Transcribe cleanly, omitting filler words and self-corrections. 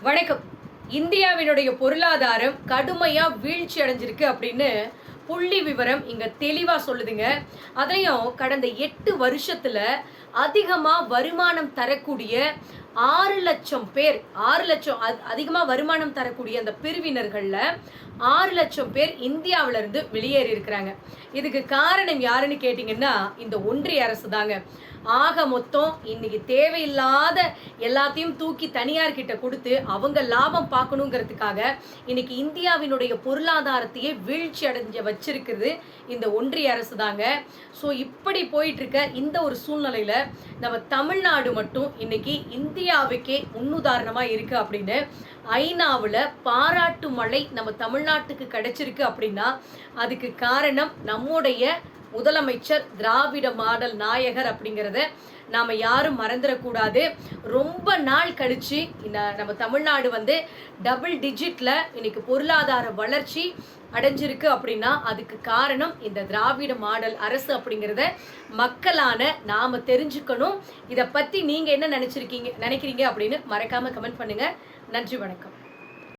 வணக்கம். இந்தியாவினுடைய பொருளாதாரம் கடுமையா வீழ்ச்சி அடைஞ்சிருக்கு அப்படின்னு புள்ளி விவரம் இங்க தெளிவா சொல்லுதுங்க. அதையும் கடந்த 8 வருஷத்துல அதிகமா வருமானம் தரக்கூடிய 6 லட்சம் பேர், 6 லட்சம் அதிகமா வருமானம் தரக்கூடிய அந்த பிரிவினர்கள்ல 6 லட்சம் பேர் இந்தியாவில இருந்து வெளியேறி இருக்கிறாங்க. இதுக்கு காரணம் யாருன்னு கேட்டீங்கன்னா இந்த ஒன்றிய அரசு தாங்க. ஆக மொத்தம் இன்னைக்கு தேவையில்லாத எல்லாத்தையும் தூக்கி தனியார் கிட்ட கொடுத்து அவங்க லாபம் பார்க்கணுங்கிறதுக்காக இன்னைக்கு இந்தியாவினுடைய பொருளாதாரத்தையே வீழ்ச்சி அடைஞ்ச வச்சிருக்கிறது இந்த ஒன்றிய அரசு தாங்க. ஸோ இப்படி போயிட்டு இருக்க இந்த ஒரு சூழ்நிலையில நம்ம தமிழ்நாடு மட்டும் இன்னைக்கு இந்தியாவுக்கே முன்னுதாரணமா இருக்கு அப்படின்னு ஐநாவில் பாராட்டு மழை நம்ம தமிழ்நாட்டுக்கு கிடைச்சிருக்கு அப்படின்னா அதுக்கு காரணம் நம்முடைய முதலமைச்சர் திராவிட மாடல் நாயகர் அப்படிங்கிறத நாம் யாரும் மறந்துடக்கூடாது. ரொம்ப நாள் கழிச்சு நம்ம தமிழ்நாடு டபுள் டிஜிட்ல இன்னைக்கு பொருளாதார வளர்ச்சி அடைஞ்சிருக்கு அப்படின்னா அதுக்கு காரணம் இந்த திராவிட மாடல் அரசு அப்படிங்கிறத மக்களான நாம தெரிஞ்சுக்கணும். இதை பத்தி நீங்க என்ன நினைக்கிறீங்க அப்படின்னு மறக்காம கமெண்ட் பண்ணுங்க. நன்றி, வணக்கம்.